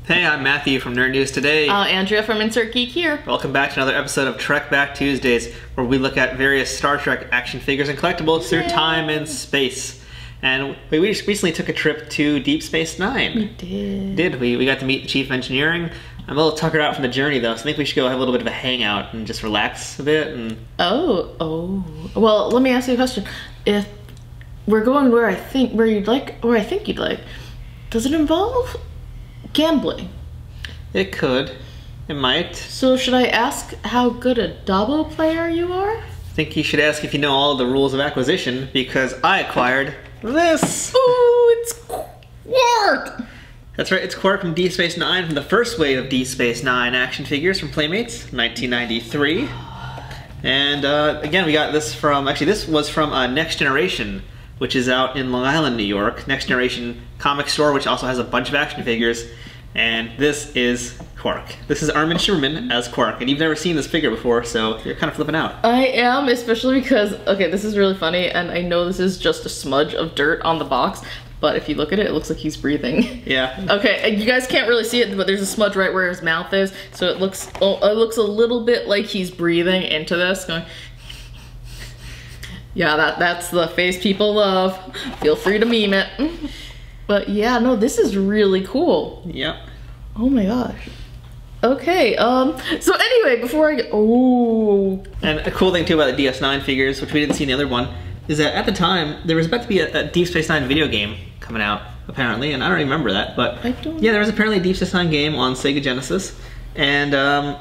Hey, I'm Matthew from Nerd News Today. Andrea from Insert Geek here. Welcome back to another episode of Trekback Tuesdays, where we look at various Star Trek action figures and collectibles through time and space. And we recently took a trip to Deep Space Nine. We did. We got to meet the Chief of Engineering. I'm a little tuckered out from the journey, though, so I think we should go have a little bit of a hangout and just relax a bit. And Well, let me ask you a question. If we're going where I think you'd like, does it involve gambling? It could. It might. So should I ask how good a Dabo player you are? I think you should ask if you know all the rules of acquisition, because I acquired this. Ooh, it's Quark! That's right, it's Quark from Deep Space Nine, from the first wave of Deep Space Nine action figures from Playmates, 1993. And again, we got this from, this was from Next Generation, which is out in Long Island, New York. Next Generation comic store, which also has a bunch of action figures. And this is Quark. This is Armin Shimerman as Quark, and you've never seen this figure before, so you're kind of flipping out. I am, especially because, okay, this is really funny, and I know this is just a smudge of dirt on the box, but if you look at it, it looks like he's breathing. Yeah. Okay, you guys can't really see it, but there's a smudge right where his mouth is, so it looks a little bit like he's breathing into this, going... Yeah, that's the face people love. Feel free to meme it. But yeah, no, this is really cool. Yep. Oh my gosh. Okay, so anyway, before I go, And a cool thing too about the DS9 figures, which we didn't see in the other one, is that at the time, there was about to be a Deep Space Nine video game coming out, apparently, and I don't remember that, but yeah, there was apparently a Deep Space Nine game on Sega Genesis, and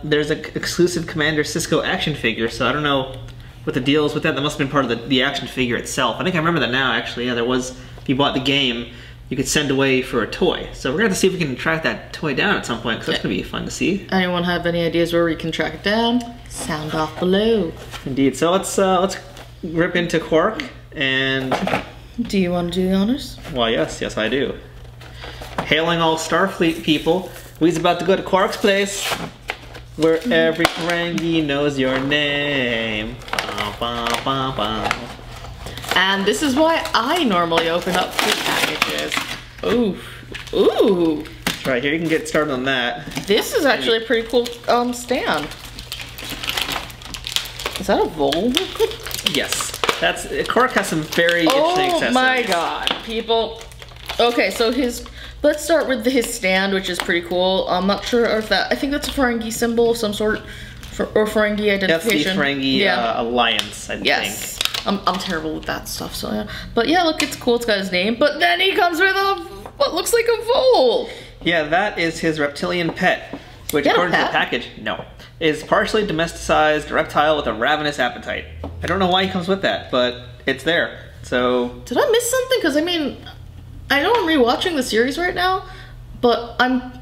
there's an exclusive Commander Sisko action figure, so I don't know what the deal is with that. That must have been part of the action figure itself. I think I remember that now, actually. Yeah, there was, if you bought the game, you could send away for a toy. So we're gonna have to see if we can track that toy down at some point, because that's gonna be fun to see. Anyone have any ideas where we can track it down? Sound off below. Indeed. So let's rip into Quark, and... Do you want to do the honors? Well, yes, I do. Hailing all Starfleet people, we's about to go to Quark's place, where every Ferengi knows your name. Ba, ba, ba. And this is why I normally open up food packages. Ooh, ooh. That's right, here you can get started on that. This is actually a pretty cool stand. Is that a Vol? Yes, Quark has some very interesting accessories. Oh my god, people. Okay, so let's start with his stand, which is pretty cool. I'm not sure if I think that's a Ferengi symbol of some sort, or Ferengi identification. That's the Ferengi Alliance, I think. Yes. I'm terrible with that stuff, so yeah. But yeah, look, it's cool, it's got his name, but then he comes with what looks like a vole. Yeah, that is his reptilian pet, which according to the package, is partially domesticized reptile with a ravenous appetite. I don't know why he comes with that, but it's there, so... Did I miss something? Because, I mean, I know I'm rewatching the series right now, but I'm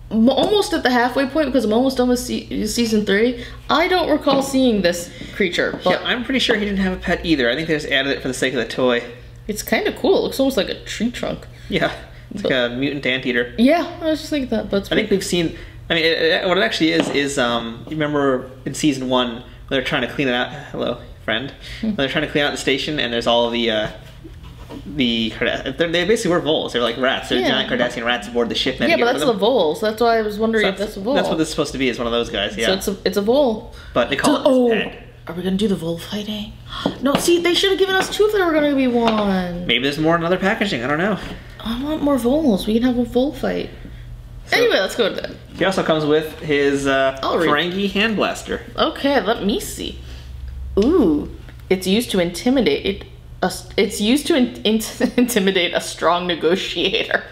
almost at the halfway point because I'm almost done with season 3. I don't recall seeing this creature. But yeah, I'm pretty sure he didn't have a pet either. I think they just added it for the sake of the toy. It's kind of cool. It looks almost like a tree trunk. Yeah, it's like a mutant anteater. Yeah, I was just thinking that. But I think we've seen. I mean, what it actually is you remember in season 1 when they're trying to clean it out. Hello, friend. When they're trying to clean out the station, and there's all of they basically were voles. They're like rats. They're giant Cardassian rats aboard the ship. Yeah, but that's the voles. That's why I was wondering if that's a vole. That's what this is supposed to be, is one of those guys, yeah. So it's a vole. But they call it his pet. Are we gonna do the vole fighting? No, see, they should have given us 2 if there were gonna be 1. Maybe there's more in other packaging, I don't know. I want more voles. We can have a vole fight. So, anyway, let's go to that. He also comes with his Ferengi hand blaster. Okay, let me see. Ooh, it's used to intimidate... It's used to intimidate a strong negotiator.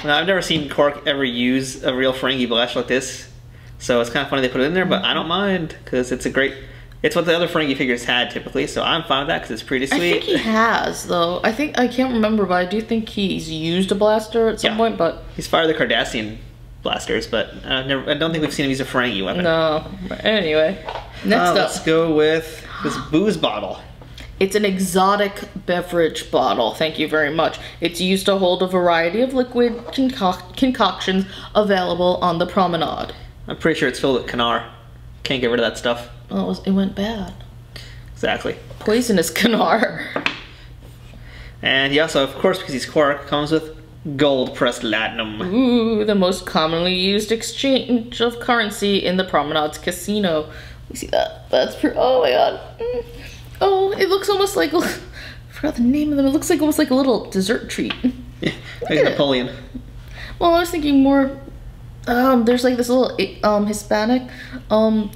Now, I've never seen Quark ever use a real Ferengi blaster like this, so it's kind of funny they put it in there, but I don't mind, because it's what the other Ferengi figures had typically, so I'm fine with that because it's pretty sweet. I think he has, though. I can't remember, but I do think he's used a blaster at some point, but... He's fired the Cardassian blasters, but I don't think we've seen him use a Ferengi weapon. No. Anyway, next up. Let's go with this booze bottle. It's an exotic beverage bottle, thank you very much. It's used to hold a variety of liquid concoctions available on the promenade. I'm pretty sure it's filled with Kanar. Can't get rid of that stuff. Oh, it went bad. Exactly. Poisonous Kanar. And he also, of course, because he's Quark, comes with gold pressed latinum. Ooh, the most commonly used exchange of currency in the Promenade's casino. You see that? That's oh my god. Oh, it looks almost like, I forgot the name of them. It looks like almost like a little dessert treat. Yeah, like Napoleon. Well, I was thinking more, there's like this little Hispanic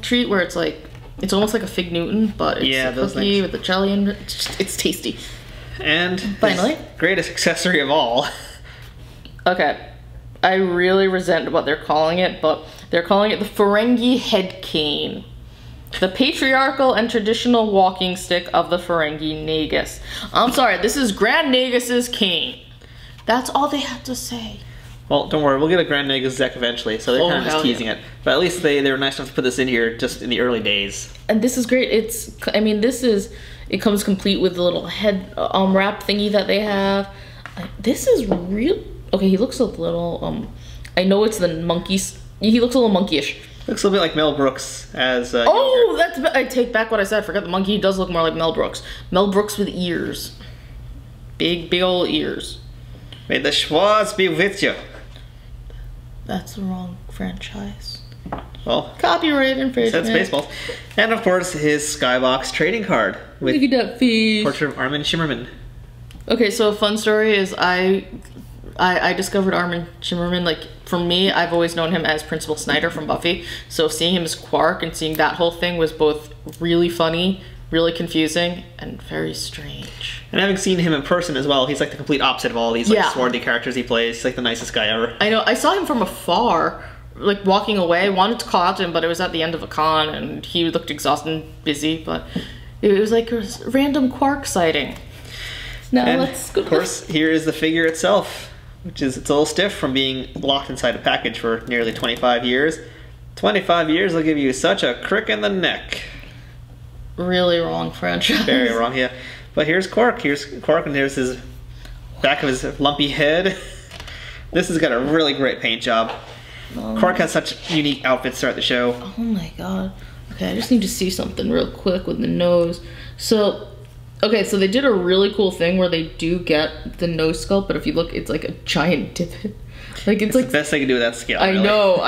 treat where it's like, it's almost like a Fig Newton, but it's a cookie with the jelly and it's tasty. And finally, greatest accessory of all. Okay, I really resent what they're calling it, but they're calling it the Ferengi head cane. The patriarchal and traditional walking stick of the Ferengi Nagus. I'm sorry, this is Grand Nagus's cane. That's all they had to say. Well, don't worry, we'll get a Grand Nagus deck eventually, so they're kind of just teasing it. But at least they were nice enough to put this in here just in the early days. And this is great. It comes complete with the little head wrap thingy that they have. This is real. Okay, he looks a little, I know it's the monkeys. He looks a little monkeyish. Looks a little bit like Mel Brooks as I take back what I said. I forgot the monkey. He does look more like Mel Brooks. Mel Brooks with ears. Big old ears. May the Schwartz be with you. That's the wrong franchise. Well, copyright infringement. That's Spaceballs. And of course, his Skybox trading card with look at that face. Portrait of Armin Shimmerman. Okay, so a fun story is I discovered Armin Shimmerman. Like, for me, I've always known him as Principal Snyder from Buffy. So seeing him as Quark and seeing that whole thing was both really funny, really confusing, and very strange. And having seen him in person as well, he's like the complete opposite of all these like swarthy characters he plays. He's like the nicest guy ever. I know. I saw him from afar, like walking away. Wanted to call out to him, but it was at the end of a con, and he looked exhausted and busy. But it was like a random Quark sighting. Now let's go. Of course, here is the figure itself, which is it's a little stiff from being locked inside a package for nearly 25 years. 25 years will give you such a crick in the neck. Really wrong franchise. Very wrong, yeah. But here's Quark. Here's Quark, and here's his back of his lumpy head. This has got a really great paint job. Quark has such unique outfits throughout the show. Oh my god. Okay, I just need to see something real quick with the nose. So, okay, so they did a really cool thing where they do get the nose sculpt, but if you look, it's like a giant divot. Like it's like the best they can do with that scale. I know.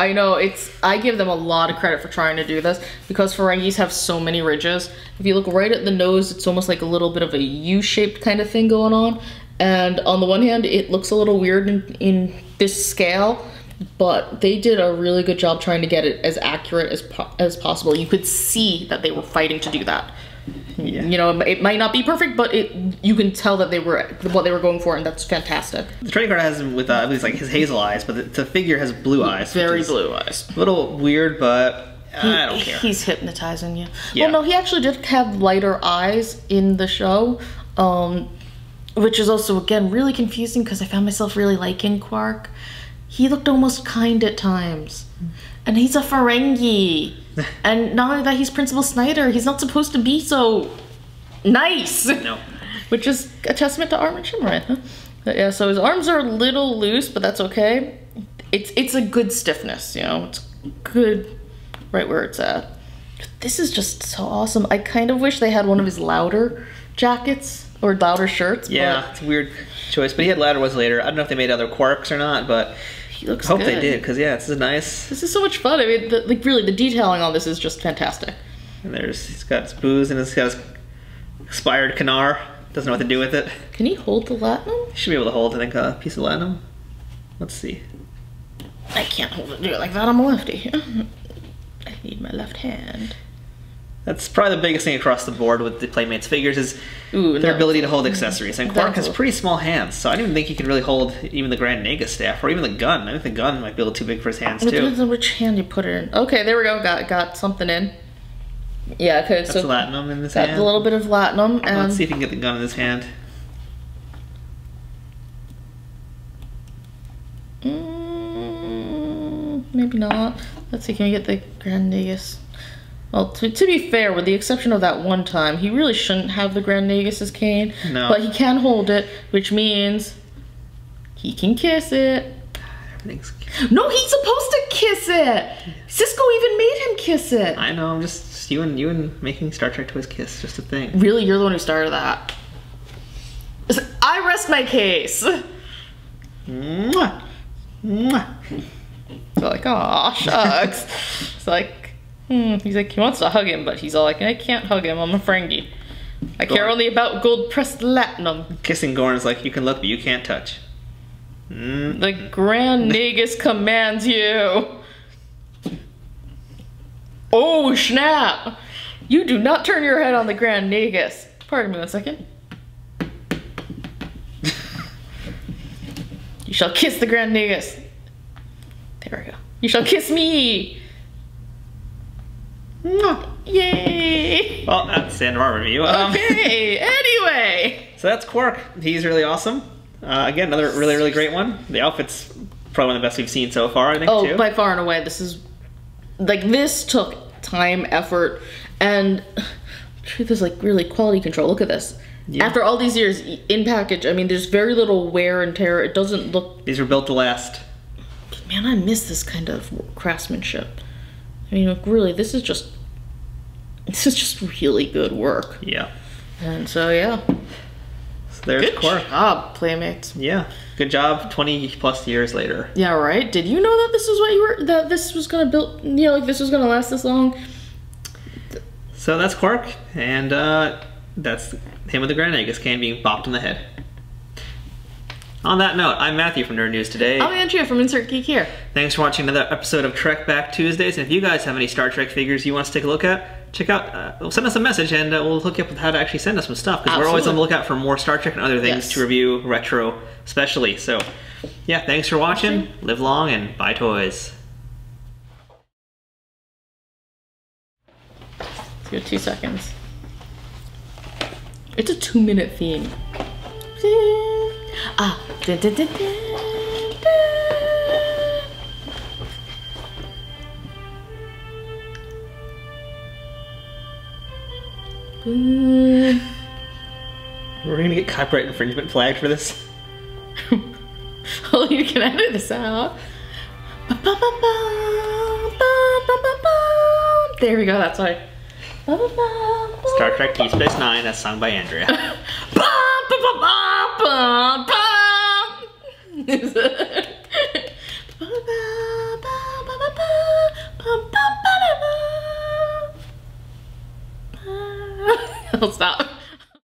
I give them a lot of credit for trying to do this because Ferengis have so many ridges. If you look right at the nose, it's almost like a little bit of a U-shaped kind of thing going on. And on the one hand, it looks a little weird in this scale, but they did a really good job trying to get it as accurate as possible. You could see that they were fighting to do that. Yeah. You know, it might not be perfect, but you can tell that they were what they were going for, and that's fantastic. The trading card has him with at least like his hazel eyes, but the figure has blue eyes. Very blue eyes. A little weird, but I don't care. He's hypnotizing you. Yeah. Well, no, he actually did have lighter eyes in the show, which is also again really confusing because I found myself really liking Quark. He looked almost kind at times, and he's a Ferengi. And not only that, he's Principal Snyder. He's not supposed to be so nice. No. Which is a testament to Armin Shimmerman, huh? But yeah, so his arms are a little loose, but that's okay. It's a good stiffness, you know? It's good right where it's at. This is just so awesome. I kind of wish they had one of his louder jackets or louder shirts. Yeah, it's a weird choice. But he had louder ones later. I don't know if they made other Quarks or not, but he looks hope good. They did, because yeah, this is nice. This is so much fun. I mean, like really, the detailing on this is just fantastic. And he's got his booze and he's got his expired Canar. Doesn't know what to do with it. Can he hold the latinum? He should be able to hold, I think, a piece of latinum. Let's see. I can't hold it like that. I'm a lefty. I need my left hand. That's probably the biggest thing across the board with the Playmates figures is their ability to hold accessories. And Quark has pretty small hands, so I don't even think he can really hold even the Grand Nagus staff or even the gun. I think the gun might be a little too big for his hands too. Depends on which hand you put it in. Okay, there we go. Got something in. Yeah, okay. That's so latinum in this hand. Got a little bit of latinum. And let's see if he can get the gun in his hand. Maybe not. Let's see. Can we get the Grand Nagus? Well, to be fair, with the exception of that one time, he really shouldn't have the Grand Nagus's cane. No. But he can hold it, which means he can kiss it. Everything's... No, he's supposed to kiss it! Cisco even made him kiss it! I know, I'm just you and making Star Trek Toys kiss, just a thing. Really? You're the one who started that. I rest my case! Mwah. Mwah. So like, aw, shucks. It's like, he's like, he wants to hug him, but he's all like, I can't hug him, I'm a Ferengi. I care only about gold-pressed latinum. Kissing Gorn is like, you can look, but you can't touch. The Grand Nagus commands you. Oh, snap! You do not turn your head on the Grand Nagus. Pardon me 1 second. You shall kiss the Grand Nagus. There we go. You shall kiss me! Yay! Well, that's the end of our review. Okay, anyway! So that's Quark. He's really awesome. Again, another really, really great one. The outfit's probably one of the best we've seen so far, I think, too. Oh, by far and away. This is... Like, this took time, effort, and... Truth is, like, really quality control. Look at this. Yeah. After all these years, in package, I mean, there's very little wear and tear. It doesn't look... These were built to last. Man, I miss this kind of craftsmanship. I mean, like, really, this is just really good work. Yeah. And so, yeah. So there's Quark. Good job, Playmates. Yeah. Good job 20 plus years later. Yeah, right? Did you know that this is what you were... That this was gonna build... You know, like, this was gonna last this long? So that's Quark, and that's him with the Grand Nagus can being bopped in the head. On that note, I'm Matthew from Nerd News Today. I'm Andrea from Insert Geek here. Thanks for watching another episode of Trekback Tuesdays. And if you guys have any Star Trek figures you want us to take a look at, check out, send us a message and we'll hook you up with how to actually send us some stuff. Because we're always on the lookout for more Star Trek and other things to review, retro especially. So, yeah, thanks for watching. Live long and buy toys. Let's go 2 seconds. It's a 2-minute theme. Ah. Dun, dun, dun, dun, dun. We're gonna get copyright infringement flagged for this. Oh, you can edit this out. There we go, that's why. Star Trek Deep Space Nine, that's sung by Andrea. Is it?